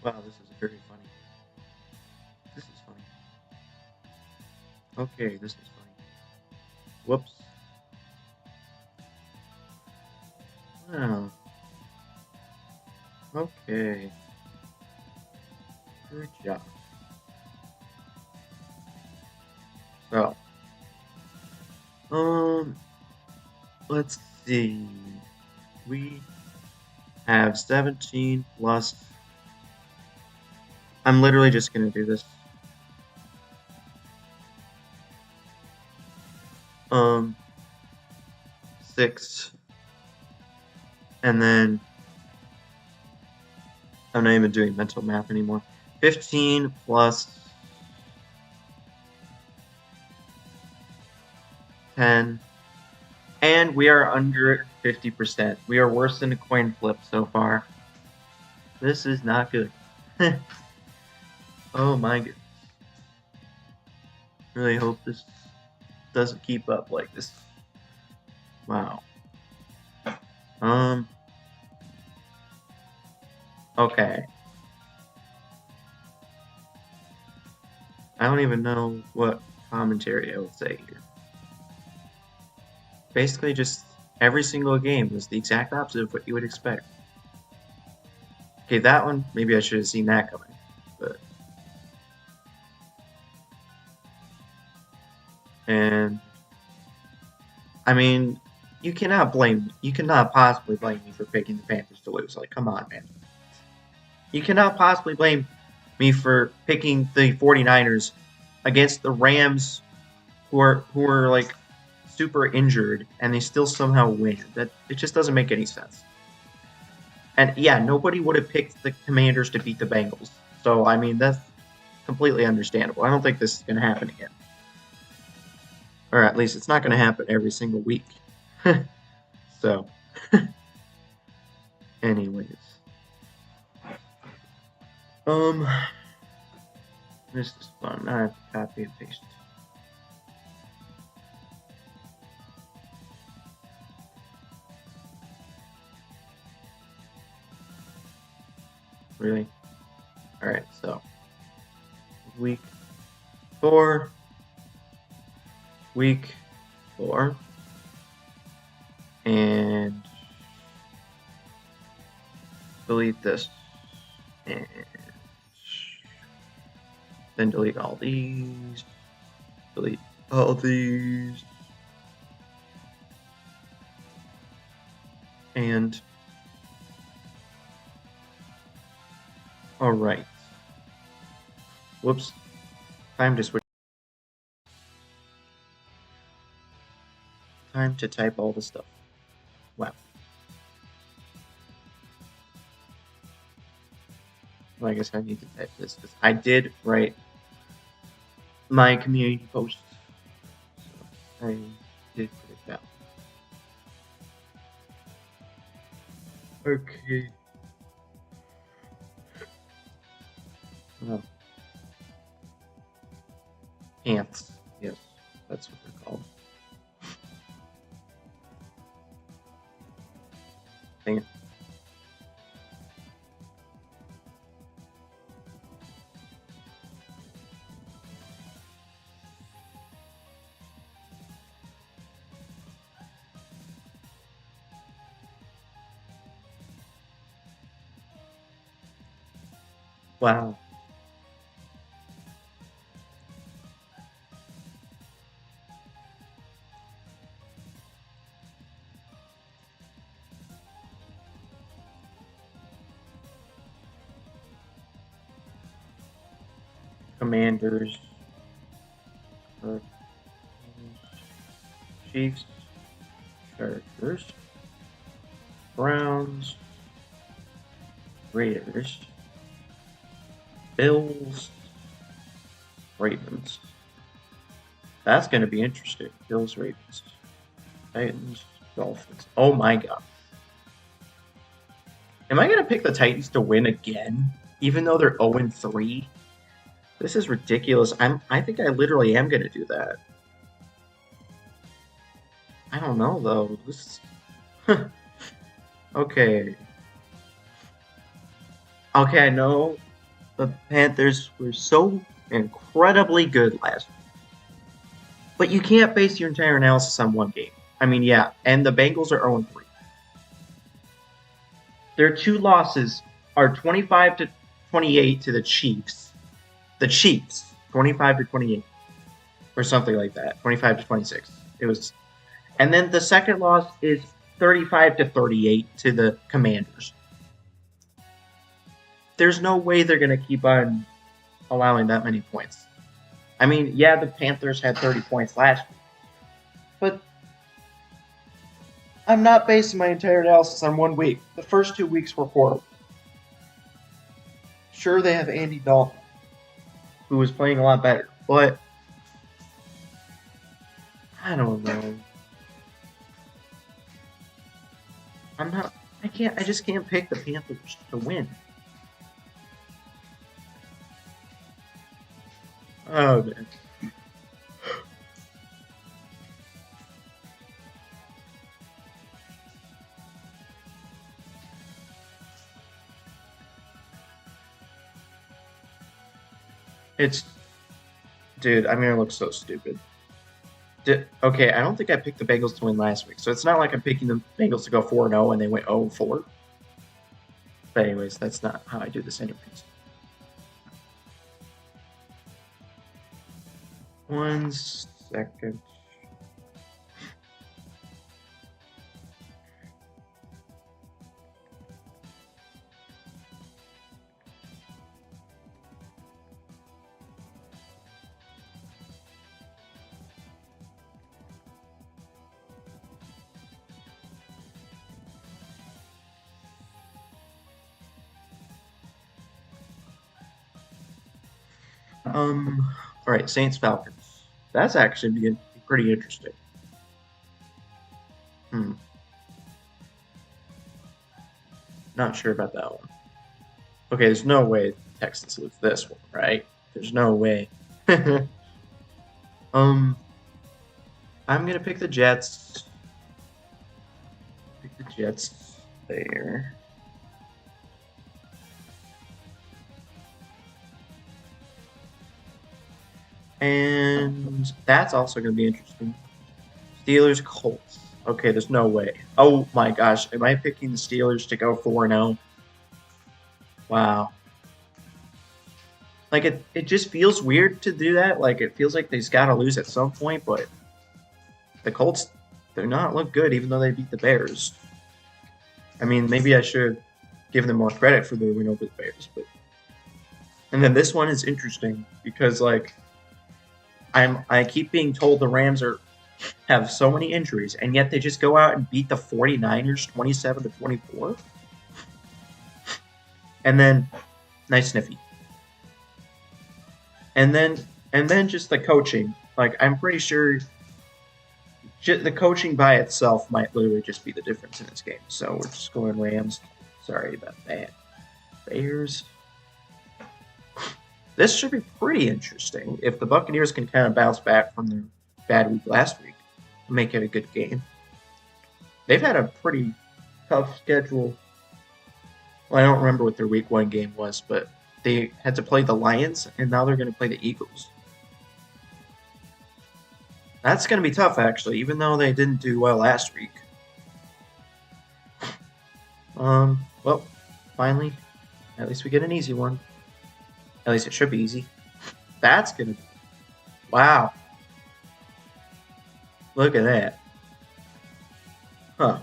Wow, this is very funny. This is funny. Okay, this is funny. Whoops. Wow. Okay. Good job. So, um, let's see. We have 17 plus. I'm literally just gonna do this. 6, and then I'm not even doing mental math anymore. 15 plus 10, and we are under 50%. We are worse than a coin flip so far. This is not good. Oh my goodness. Really hope this doesn't keep up like this. Wow. Um. Okay. I don't even know what commentary I would say here. Basically, just every single game was the exact opposite of what you would expect. Okay, that one, maybe I should have seen that coming. But and I mean, you cannot possibly blame me for picking the Panthers to lose. Like, come on, man. You cannot possibly blame me for picking the 49ers against the Rams who are like super injured and they still somehow win. That it just doesn't make any sense. And yeah, nobody would have picked the Commanders to beat the Bengals. So I mean that's completely understandable. I don't think this is going to happen again. Or at least it's not going to happen every single week. So anyways. Um this is fun. I have to copy and paste. Really? Alright, so week 4, week 4, and delete this, and then delete all these, delete all these, and alright. Whoops. Time to switch. Time to type all the stuff. Wow. Well, I guess I need to type this because I did write my community post. So I did put it down. Okay. Oh. Ants. Yes, that's what they're called. Dang it. Wow. Commanders. Chiefs. Chargers. Browns. Raiders. Bills. Ravens. That's going to be interesting. Bills, Ravens. Titans, Dolphins. Oh my god. Am I going to pick the Titans to win again? Even though they're 0-3? This is ridiculous. I think I literally am going to do that. I don't know though. This okay. Okay, I know The Panthers were so incredibly good last week. But you can't base your entire analysis on one game. I mean, yeah, and the Bengals are 0-3. Their two losses are 25-28 to the Chiefs. The Chiefs, 25-28, or something like that, 25-26. It was, and then the second loss is 35-38 to the Commanders. There's no way they're going to keep on allowing that many points. I mean, yeah, the Panthers had 30 points last week, but I'm not basing my entire analysis on 1 week. The first 2 weeks were horrible. Sure, they have Andy Dalton, who was playing a lot better, but I don't know. I just can't pick the Panthers to win. Oh, man. Dude, I'm gonna look so stupid. Okay, I don't think I picked the Bengals to win last week, so it's not like I'm picking the Bengals to go 4-0 and they went 0-4. But anyways, that's not how I do this interface. 1 second. All right, Saints Falcons. That's actually pretty interesting. Not sure about that one. Okay, there's no way Texans lose this one, right? There's no way. I'm gonna pick the Jets. Pick the Jets there. And that's also going to be interesting. Steelers, Colts. Okay, there's no way. Oh my gosh, am I picking the Steelers to go 4-0? Wow. Like, it just feels weird to do that. Like, it feels like they've got to lose at some point, but the Colts, they're not look good, even though they beat the Bears. I mean, maybe I should give them more credit for their win over the Bears. And then this one is interesting because, like, I keep being told the Rams have so many injuries, and yet they just go out and beat the 49ers 27-24. And then, nice sniffy. And then just the coaching. Like, I'm pretty sure the coaching by itself might literally just be the difference in this game. So we're just going Rams. Sorry about that. Bears. This should be pretty interesting if the Buccaneers can kind of bounce back from their bad week last week and make it a good game. They've had a pretty tough schedule. Well, I don't remember what their week 1 game was, but they had to play the Lions, and now they're going to play the Eagles. That's going to be tough, actually, even though they didn't do well last week. Well, finally, at least we get an easy one. At least it should be easy. That's going to be... Wow. Look at that. Huh.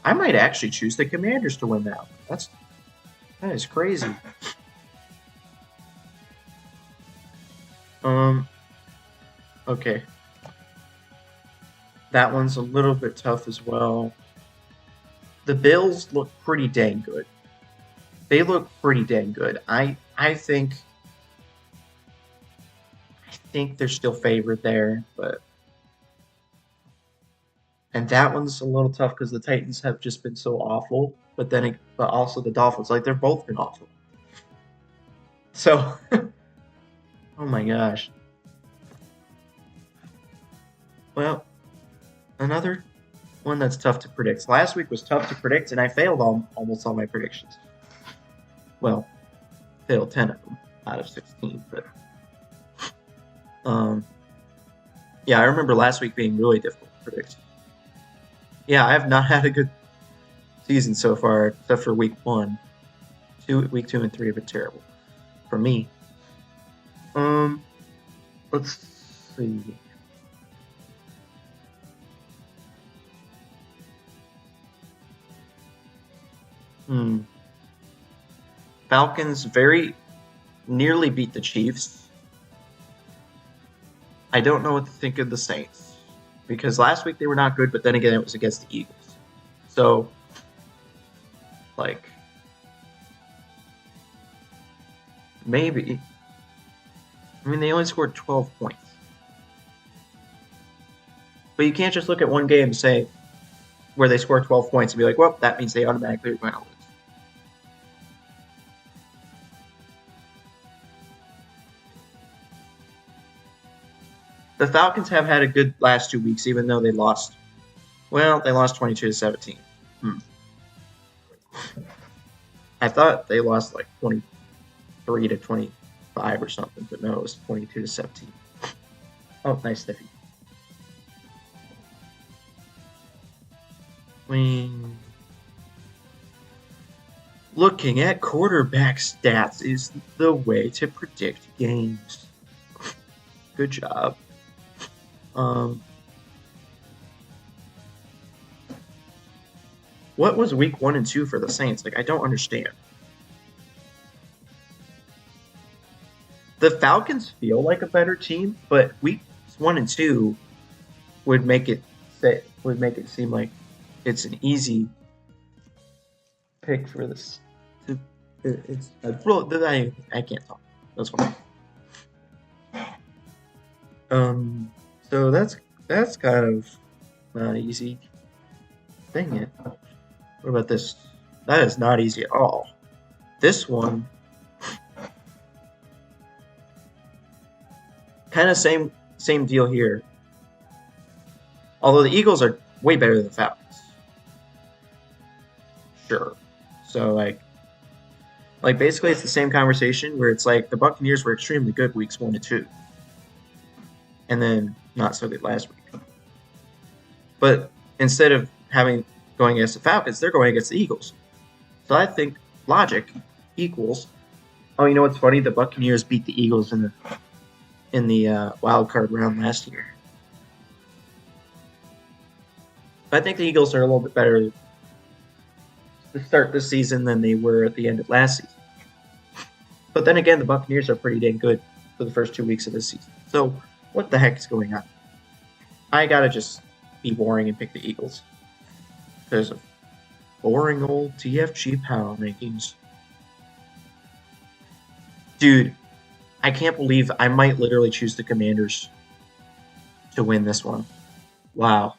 I might actually choose the Commanders to win that one. That is crazy. Okay. That one's a little bit tough as well. The Bills look pretty dang good. They look pretty dang good. I think they're still favored there, and that one's a little tough because the Titans have just been so awful. But also the Dolphins, like, they're both been awful. So, oh my gosh. Well, another one that's tough to predict. Last week was tough to predict, and I failed almost all my predictions. Well, failed 10 of them out of 16, but yeah, I remember last week being really difficult to predict. Yeah, I have not had a good season so far, except for week 1. Week 2 and 3 have been terrible for me. Let's see. Falcons very nearly beat the Chiefs. I don't know what to think of the Saints because last week they were not good, but then again it was against the Eagles. So, like, maybe. I mean, they only scored 12 points. But you can't just look at one game and say where they score 12 points and be like, well, that means they automatically are going to lose. The Falcons have had a good last 2 weeks, even though they lost. Well, they lost 22-17. I thought they lost like 23-25 or something, but no, it was 22-17. Oh, nice sniffy. Looking at quarterback stats is the way to predict games. Good job. What was week 1 and 2 for the Saints? Like, I don't understand. The Falcons feel like a better team, but weeks 1 and 2 would make it seem like it's an easy pick for this. It's I can't talk. That's fine. So that's kind of not easy. Dang it. What about this? That is not easy at all. This one, kind of same deal here. Although the Eagles are way better than the Falcons. Sure. So like basically it's the same conversation where it's like the Buccaneers were extremely good weeks 1 and 2. And then not so good last week. But instead of going against the Falcons, they're going against the Eagles. So I think logic equals. Oh, you know what's funny? The Buccaneers beat the Eagles in the wild card round last year. But I think the Eagles are a little bit better to start this season than they were at the end of last season. But then again, the Buccaneers are pretty dang good for the first 2 weeks of this season. So what the heck is going on? I gotta just be boring and pick the Eagles. There's a boring old TFG power rankings. Dude, I can't believe I might literally choose the Commanders to win this one. Wow.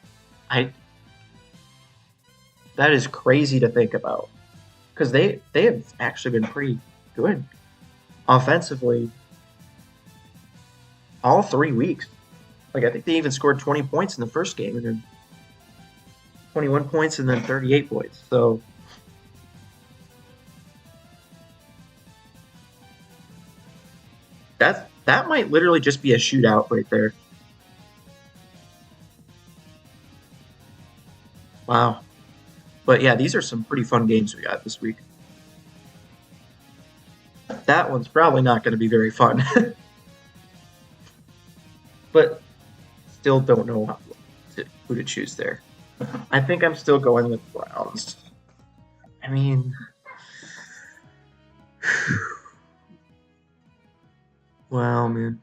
That is crazy to think about. Because they have actually been pretty good offensively all 3 weeks. Like, I think they even scored 20 points in the first game, and then 21 points, and then 38 points. So that might literally just be a shootout right there. Wow. But yeah, these are some pretty fun games we got this week. That one's probably not going to be very fun. But still don't know who to choose there. I think I'm still going with Browns. I mean, wow, man.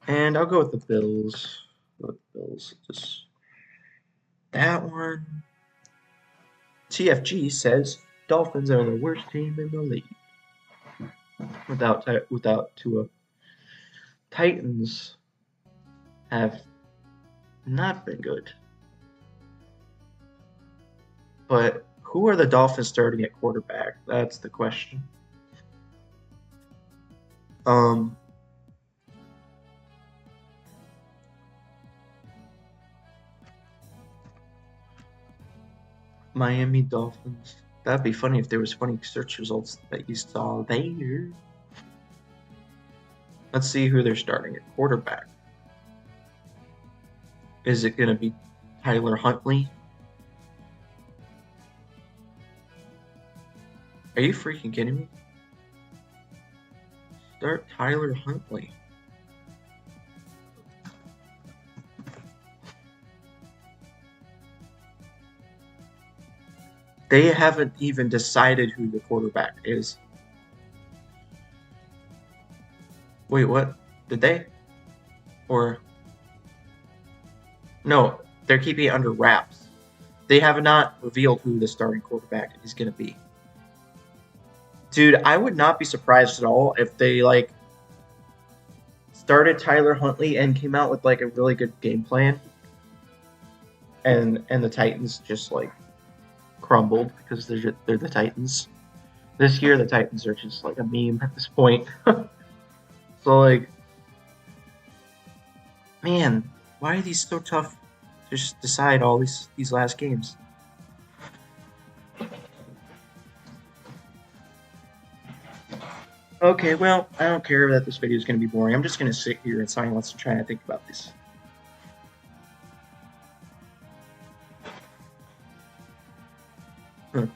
And I'll go with the Bills. Just that one. TFG says Dolphins are the worst team in the league. Without Tua. Titans have not been good. But who are the Dolphins starting at quarterback? That's the question. Miami Dolphins. That'd be funny if there was funny search results that you saw there. Let's see who they're starting at quarterback. Is it going to be Tyler Huntley? Are you freaking kidding me? Start Tyler Huntley. They haven't even decided who the quarterback is. Wait, what? Did they? Or no, they're keeping it under wraps. They have not revealed who the starting quarterback is going to be. Dude, I would not be surprised at all if they like started Tyler Huntley and came out with like a really good game plan, and the Titans just like crumbled because they're the Titans. This year, the Titans are just like a meme at this point. So like, man, why are these so tough to just decide all these last games? Okay, well, I don't care that this video is going to be boring. I'm just going to sit here in silence and try to think about this. Huh.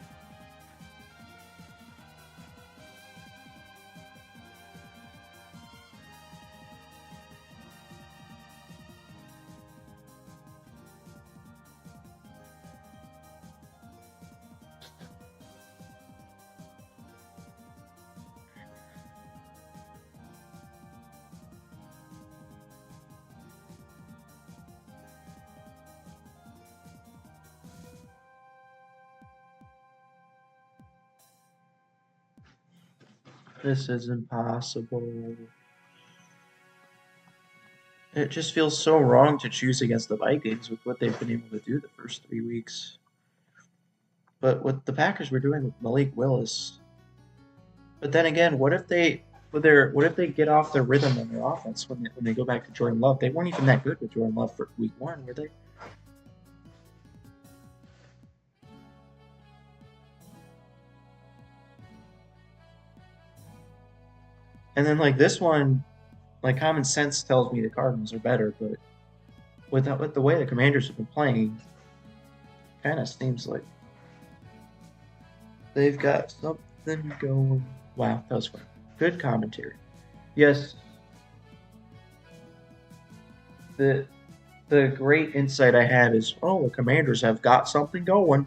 This is impossible. It just feels so wrong to choose against the Vikings with what they've been able to do the first 3 weeks. But what the Packers were doing with Malik Willis. But then again, what if they get off their rhythm on their offense when they go back to Jordan Love? They weren't even that good with Jordan Love for week 1, were they? And then like this one, like common sense tells me the Cardinals are better, but with the way the Commanders have been playing, kind of seems like they've got something going. Wow, that was fun. Good commentary. Yes, the great insight I had is, oh, the Commanders have got something going.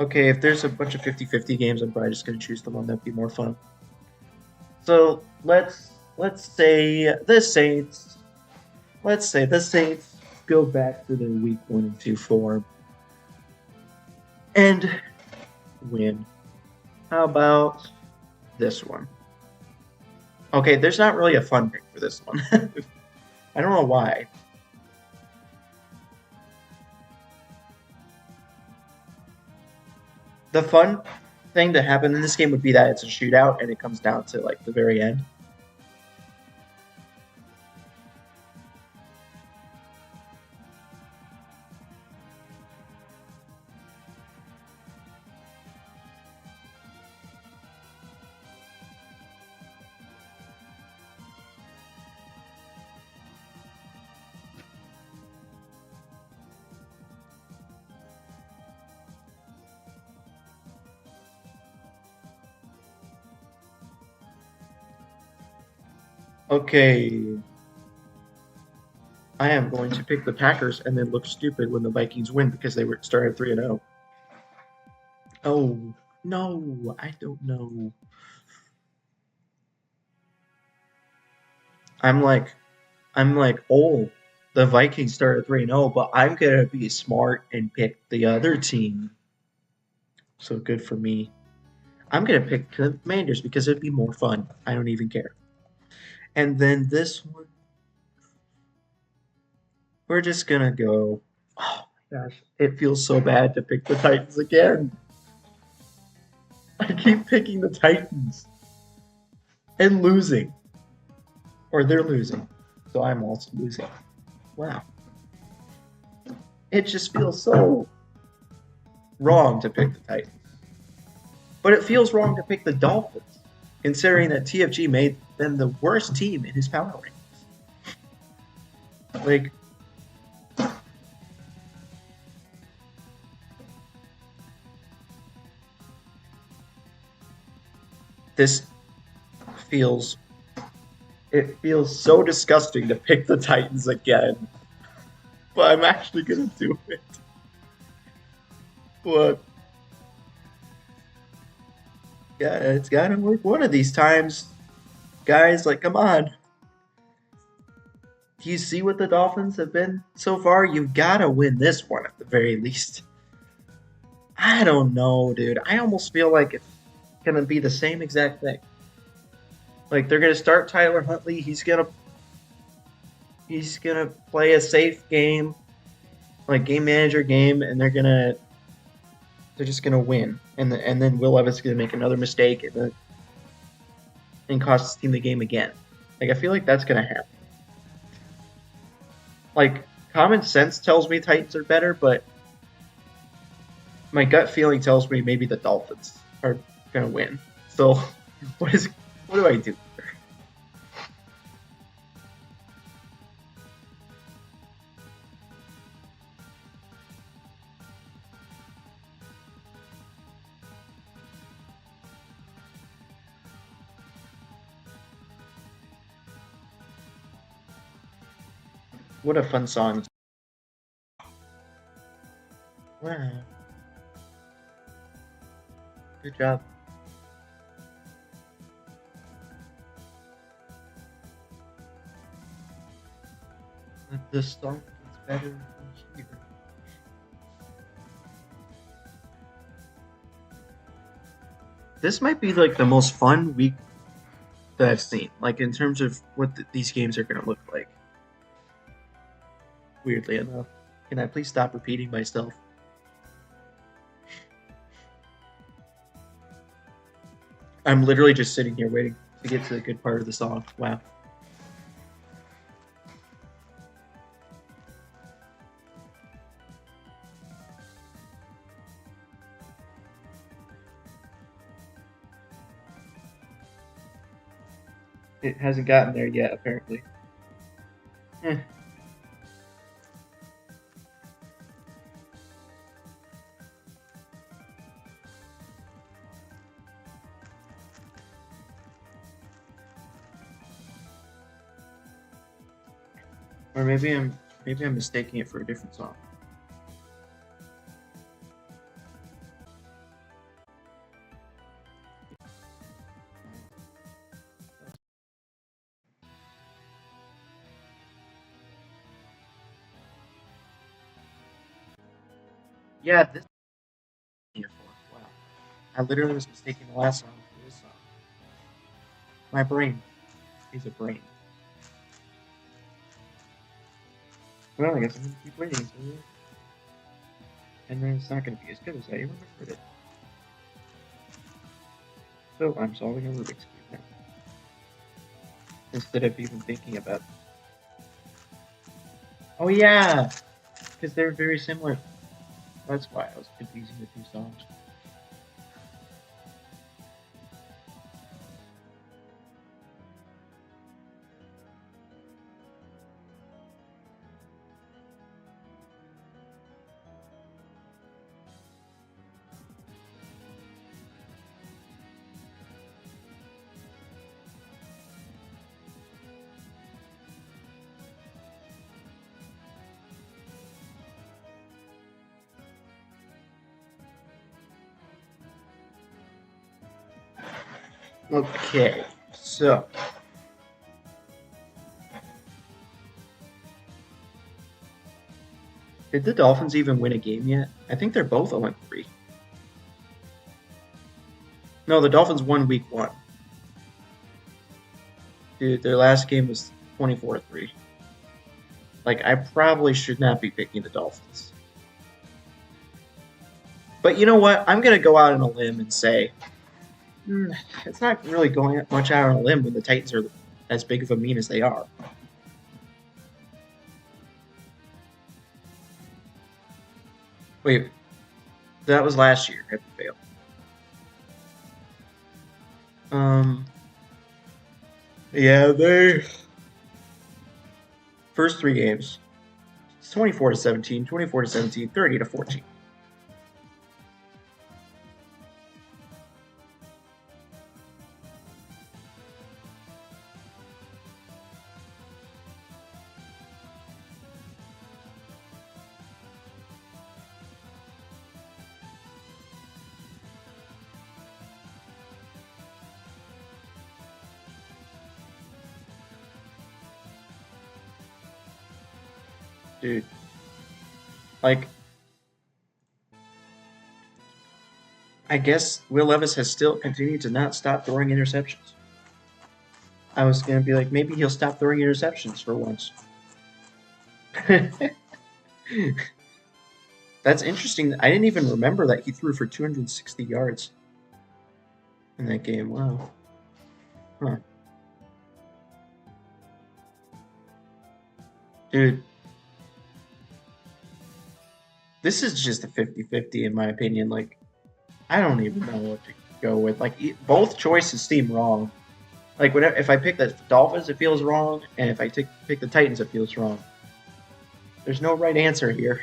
Okay, if there's a bunch of 50-50 games, I'm probably just going to choose the one that'd be more fun. So let's say the Saints. Let's say the Saints go back to their week 1 and 2 form and win. How about this one? Okay, there's not really a fun pick for this one. I don't know why. The fun thing to happen in this game would be that it's a shootout and it comes down to like the very end. Okay. I am going to pick the Packers and then look stupid when the Vikings win because they were started 3-0. Oh, no, I don't know. I'm like, oh, the Vikings started 3-0, but I'm going to be smart and pick the other team. So good for me. I'm going to pick the Commanders because it'd be more fun. I don't even care. And then this one. We're just gonna go. Oh my gosh, it feels so bad to pick the Titans again. I keep picking the Titans and losing, or they're losing, so I'm also losing. Wow, it just feels so wrong to pick the Titans, but it feels wrong to pick the Dolphins, considering that TFG made them the worst team in his power rankings. Like. This feels so disgusting to pick the Titans again, but I'm actually gonna do it. But yeah, it's gotta work one of these times, guys. Like, come on. Do you see what the Dolphins have been so far? You've gotta win this one at the very least. I don't know, dude. I almost feel like it's gonna be the same exact thing. Like, they're gonna start Tyler Huntley. He's gonna play a safe game, like game manager game, and they're just gonna win. And then Will Levis is gonna make another mistake and cost his team the game again. Like, I feel like that's gonna happen. Like, common sense tells me Titans are better, but my gut feeling tells me maybe the Dolphins are gonna win. So what do I do? What a fun song. Wow. Good job. The song gets better from here. This might be like the most fun week that I've seen, like in terms of what these games are going to look like. Weirdly enough. Can I please stop repeating myself? I'm literally just sitting here waiting to get to the good part of the song. Wow. It hasn't gotten there yet, apparently. Or maybe I'm mistaking it for a different song. Yeah, this here for. Wow. I literally was mistaking the last song for this song. My brain is a brain. Well, I guess I'm gonna keep waiting. And then it's not gonna be as good as I remembered it. So I'm solving a Rubik's Cube now. Instead of even thinking about it. Oh yeah! Because they're very similar. That's why I was confusing the two songs. Okay, so did the Dolphins even win a game yet? I think they're both 0-3. No, the Dolphins won week 1. Dude, their last game was 24-3. Like, I probably should not be picking the Dolphins. But you know what? I'm going to go out on a limb and say it's not really going much out on a limb when the Titans are as big of a meme as they are. Wait, that was last year. I failed. Yeah, they first 3 games. It's 24-17, 24-17, 30-14. Dude, like, I guess Will Levis has still continued to not stop throwing interceptions. I was gonna be like, maybe he'll stop throwing interceptions for once. That's interesting. I didn't even remember that he threw for 260 yards in that game. Wow. Huh. Dude, this is just a 50-50 in my opinion. Like, I don't even know what to go with. Like, both choices seem wrong. Like, whatever, if I pick the Dolphins, it feels wrong, and if I pick the Titans, it feels wrong. There's no right answer here.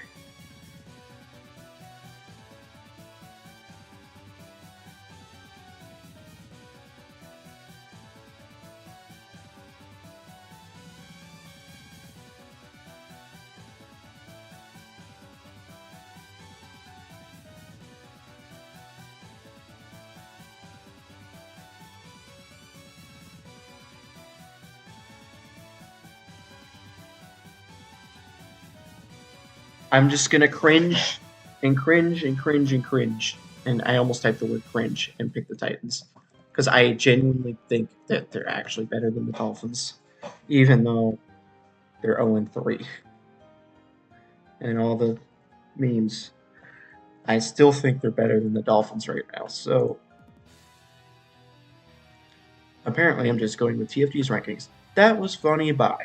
I'm just gonna cringe and cringe and cringe and cringe. And I almost typed the word cringe and pick the Titans. Because I genuinely think that they're actually better than the Dolphins. Even though they're 0-3. And all the memes. I still think they're better than the Dolphins right now. So apparently I'm just going with TFG's rankings. That was funny, bye.